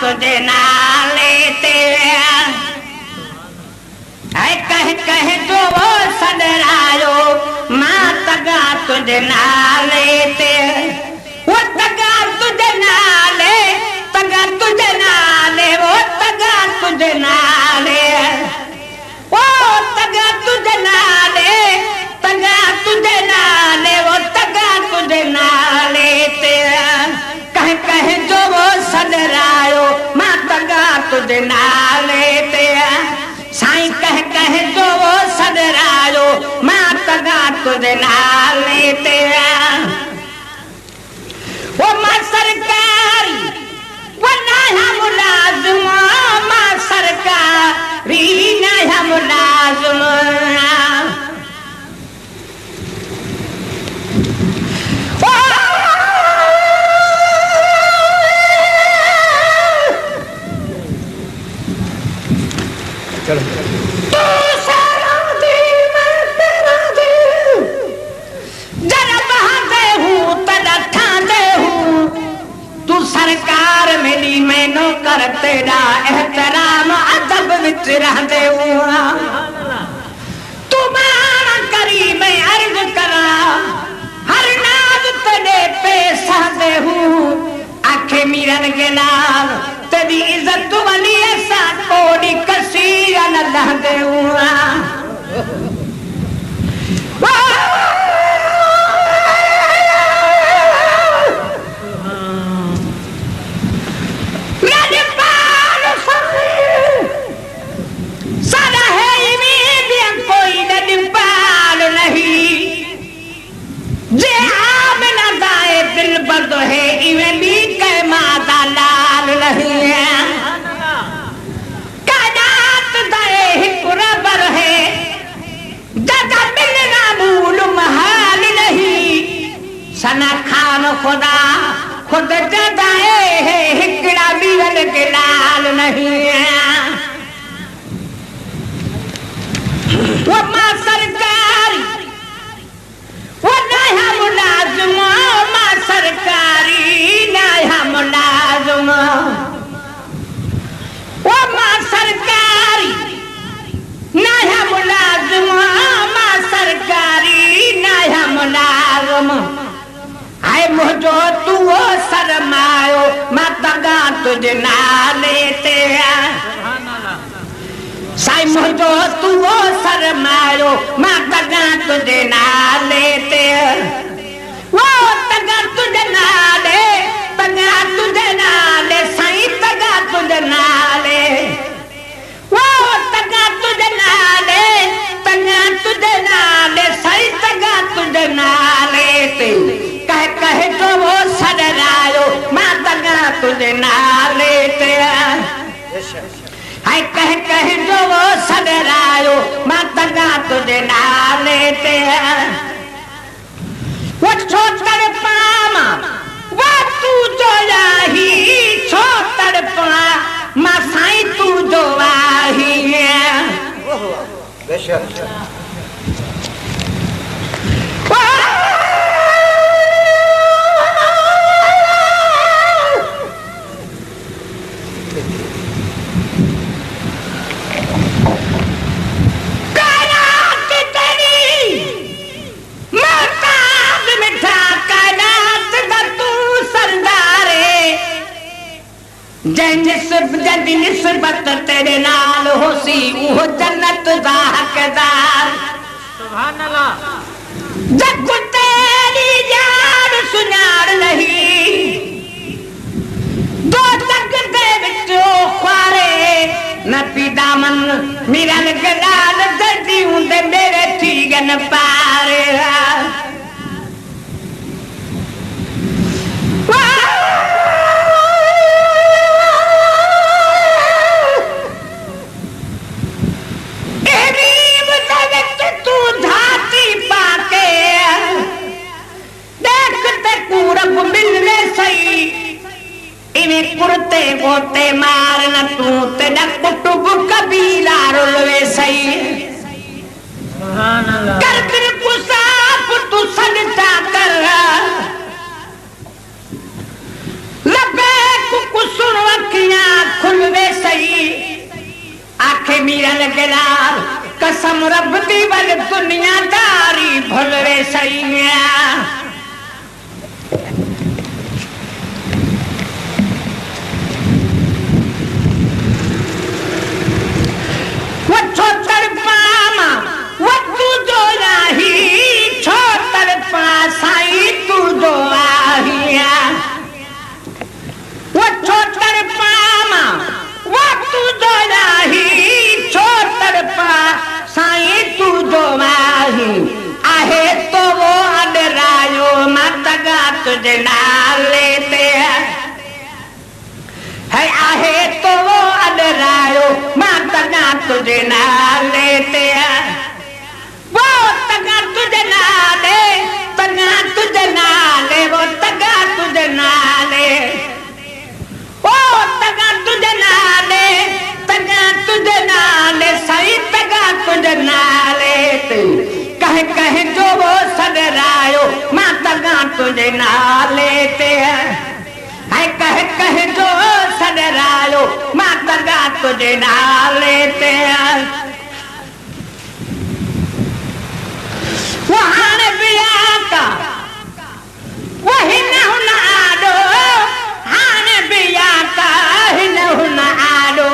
तुझे नाले ते कह जो वो सदरायो मां तगा तुझे नाले ते वो तगा तुझे नाले वो तगा तुझे नाले वो तगा तुझे नाले वो तगा तुझे नाले ते कह जो वो सदरायो मां तगा तुझे नाले ते साईं कह जो वो सदरायो मां तगा तुझे नाले ते वो मां सरकारी वो नया मुलाजिम मां सरकारी नया मुलाजिम सरकार मिली मैनू कर तेरा एहतराम अदब विच रहंदे हुआ तू माना करी मैं अर्ज करा हर नाज तेरे पैसा दे हूँ आखे मीरन के नाल तेरी इज्जत वाली ऐसा कोड़ी कसीर न लहंदे हुआ सना खान खुदा खुद जदाए है हिकड़ा बीरन के लाल नहीं है वो मां सरकारी वो नया मुलाजिम मां सरकारी नया मुलाजिम वो मां सरकारी नया मुलाजिम मां सरकारी नया मुलाजिम आए मुझो तू वो सरमायो मां तगा तुझे नाले ते साईं मुझो तू वो सरमायो मां तगा तुझे नाले ते वो तगा तुझे नाले साईं तगा तुझे नाले वो तगा तुझे नाले साईं तगा तुझे नाले ते कह जो वो सदरायो मां तगा तुझे नाले ते हाय कह जो वो सदरायो मां तगा तुझे नाले ते वो छोतर पामा वो तू जो आही छोतर पा मां साईं तू जो आही बेशक जदी निस्बत तेरे नाल होसी वो जन्नत दा हकदार सुभान अल्लाह जग तेरी यार सुनार नहीं दो तक दे विचो ख्वारे न पीदामन मिरन गलाल जदी हुंदे मेरे ठीगन पारे कुर्ते गोते मारन तू तेरा कुटुब कबीला रुलवे सही सुभान अल्लाह कर दिल को साफ तू सजदा कर लबे को सुन वखियां आखे मीरा लगला कसम रब दी वल दुनियादारी भुलवे सैया छोतर पामा वो तू दो राही छोतर पासाई तू दो आहिया वो छोतर पामा वो तू दो राही छोतर पासाई तू दो आही आहे तो वो अडरायो मतगा तुझे नाल लेते है आहे तो वो अडरायो तगा तुझे नाल लेते वो तगा तुझे नाले तगा तुझे नाले वो तगा तुझे नाले वो तगा तुझे नाले तगा तुझे नाले सही तगा तुझे नाले कहे जो वो सदरायो मां तगा तुझे नाले है कहे जो सदरायो मां तगा तुझे नाले वहां बिया का वही न आडो हाने बिया का ही न आडो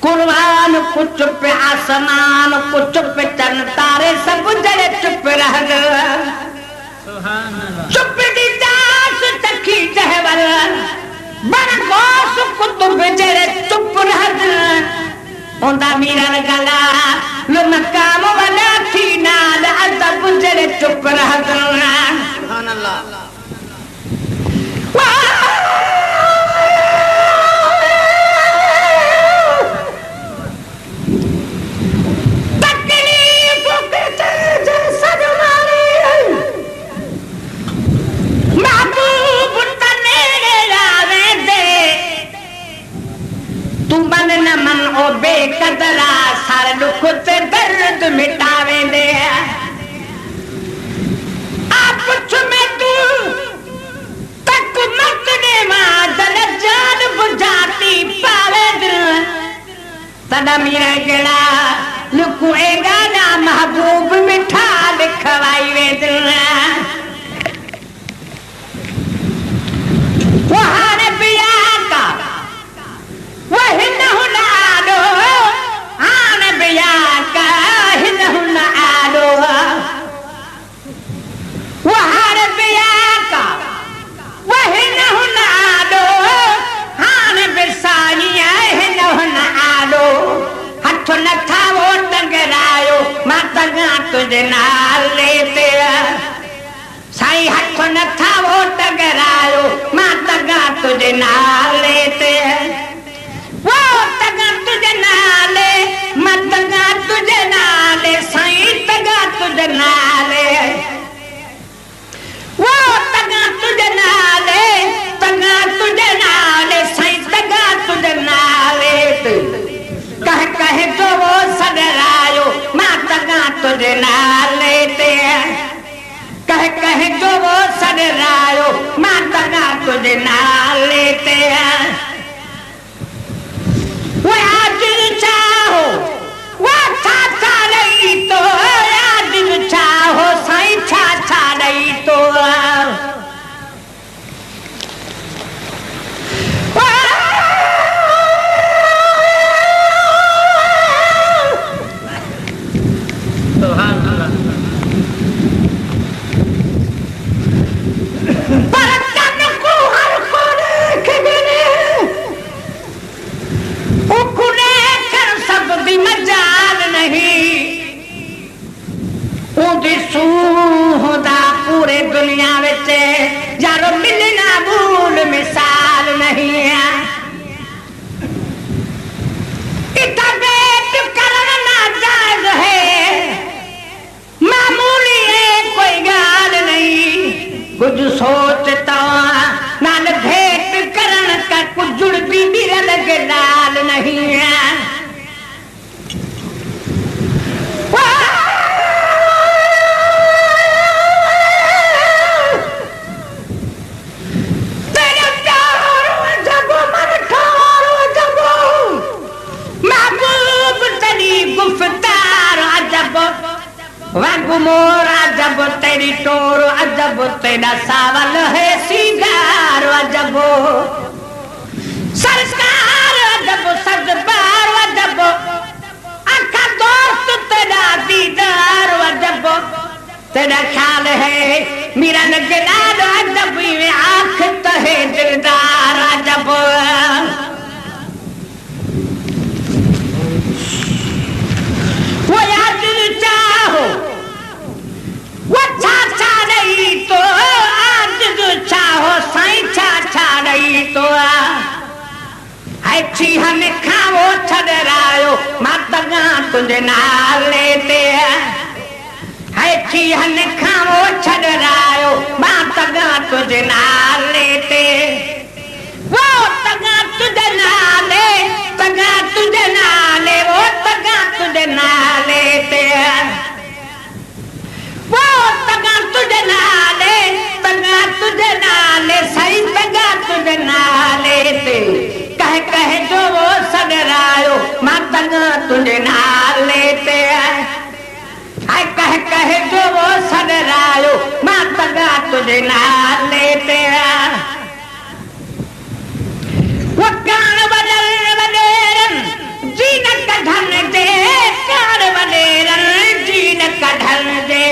कुर्बान कुछ चुप आसमान कुछ चुप चन तारे सब जड़े चुप रह गए चुप दी दास तकी जहवल बन गोस कुतुब जड़े चुप रह गए ओंदा मीरा गला लो मकाम वाला थी नाल अदब जड़े चुप रह गए सुभान अल्लाह बेकदरा सारे दुख ते दर्द मिटावे दे आप में तू तक मत ने मादल जान बुझाती पावे दिल तदा मेरा गला लुकुएगा ना महबूब मिठा लिखवाई वे दिल वहां बिया का वही न आडो आन बिया का ही न आडो वहां बिया का वही न आडो आन बिसानिया ही न आडो हथ न था वो टंगरायो माता गा तुझे नाल लेते साई हथ न था वो टंगरायो माता गा तुझे नाल लेते वो तगा तुझे नाले मत तगा तुझे नाले साईं तगा तुझे नाले वो तगा तुझे नाले तगा तुझे नाले साईं तगा तुझे नाले कहे जो वो सदरायो मां तगा तुझे नाले कहे जो वो सदरायो मां तगा तुझे नाले वो आज चाहो वो छा रही तो आज चाहो साईं छा रही तो पूरे दुनिया विच यारो मिलना भूल मिसाल नहीं है इतना बेट करना ना जायज है मामूली है कोई गाल नहीं वागु मोरा जब तेरी टोर अजब तेरा सावल है सिंगार अजब संस्कार अजब सजबार अजब आखा दोस्त तेरा दीदार अजब तेरा ख्याल है मेरा नगरार अजब आँख तहे दिलदार अजब वो याद चाहो वो छा रही तो आज जो चाहो साई छा रही तो अच्छी हमें खाओ छड़रायो मातगा तुझे नाल लेते अच्छी हमें खाओ छड़रायो मातगा तुझे नाल लेते वो तगा तुझे नाले तगा तुझे नाले वो तगा तुझे नाले ते वो तगा तुझे नाले तगा तुझे नाले सही तगा तुझे नाले ते कह जो वो सडरायो मां तगा तुझे नाले ते कह जो वो सडरायो मां तगा तुझे नाले ते वो कान बदलेरन जीन का धन दे कान बदलेरन जीन का धन दे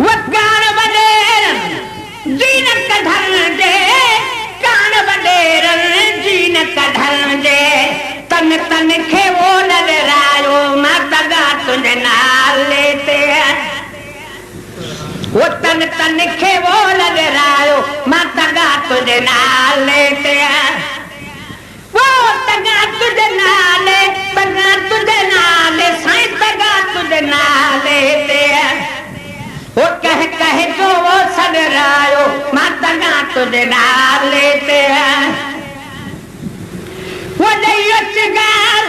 वो कान बदलेरन जीन का धन दे कान बदलेरन जीन का धन दे तन तन खे वो नजरायो माता गा तुझे नाल लेते वो तन तन खे वो नजरायो माता गा तुझे नाल लेते वो तगा तुझे नाले तगा तुझे नाले साई तगा तुझे नाले लेते वो कह जो वो सडरायो माता गा तुझे नाल लेते वो नहीं चगार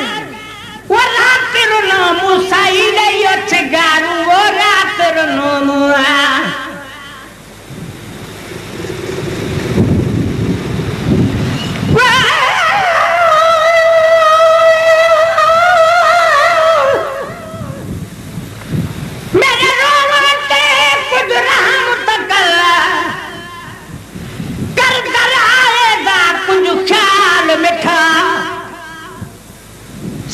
वो रात रो मुसाई नहीं चगार वो रात रो मुआ मेरे रोते कुछ राम तकला कर कर आएगा कुछ ख्याल मिठा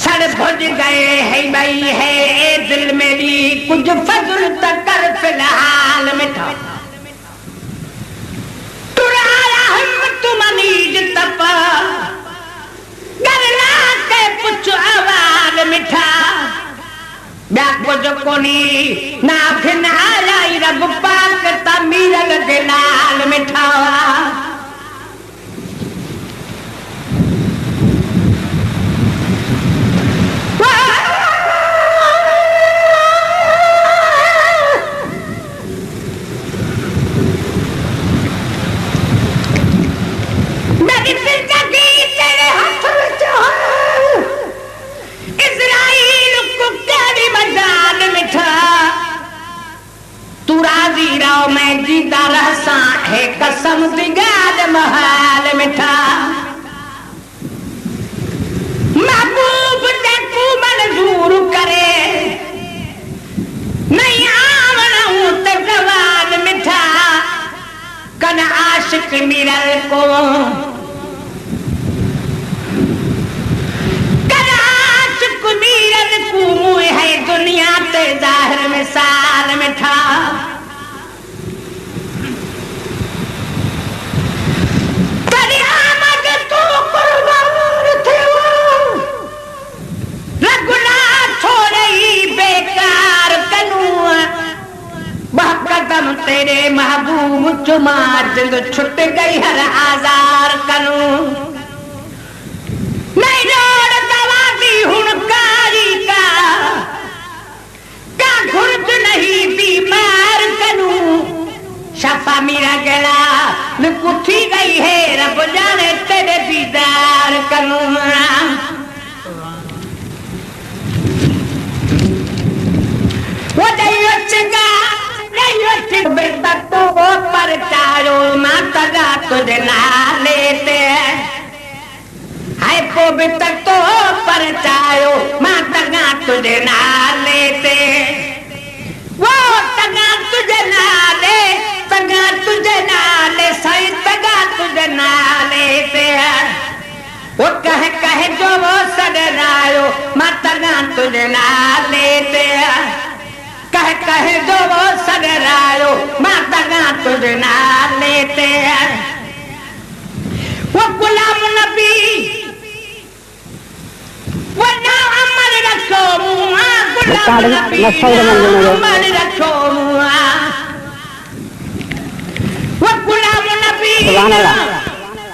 सड़ भुज गए है भाई है दिल मेरी कुछ फजल तकर फिलहाल मिठा तुराया हम तुम नीज तपा गरला के कुछ आवाज मिठा कुछ कोनी ना फिनाया रब पाक तमीरल दिलाल मिठा मैं जीता रहसा है कसम दिगाद महाल मिठा महबूब देखू मंजूर करे नहीं आवना हूं तो जवान मिठा कन आशिक मिरल को कन आशिक मिरल को है दुनिया ते जाहिर मिसाल मिठा कदम तेरे महबूब चुमा जिंद छुट गई हर आजार कनू नहीं रोड दवा दी हुनकारी का घुर्ज नहीं बीमार कनू शफा मेरा गला लुकुठी गई है रब जाने तेरे दीदार कनू वो चगा बेटा तो वो पर चारो माता गा तुझे नाल लेते है बेटा तो पर चारो माता गा नाले ते कह जो वो सगरायो मैं तगा तुझे नाले ते वो गुलाम नबी वो ना अमल रखो मुआ गुलाम नबी अमल रखो मुआ वो गुलाम नबी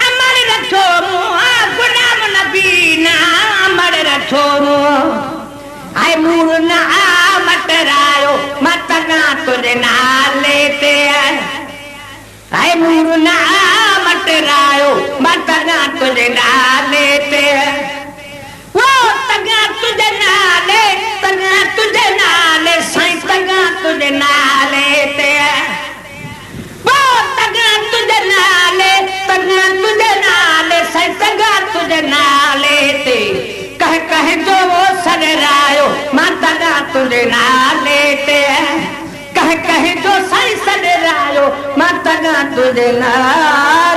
अमल रखो मुआ गुलाम नबी ना अमल रखो मुआ आए मूर ना मटरायो मतगा तुझे नाले ते आए मूर ना मटरायो मतगा तुझे नाले ते वो तगा तुझे नाले साईं तगा तुझे नाले ते वो तगा तुझे नाले साईं तगा तुझे नाले ते कह जो वो सगरायो मां तगा तुझे नाले ते कह जो साईं सगरायो मां तगा तुझे नाले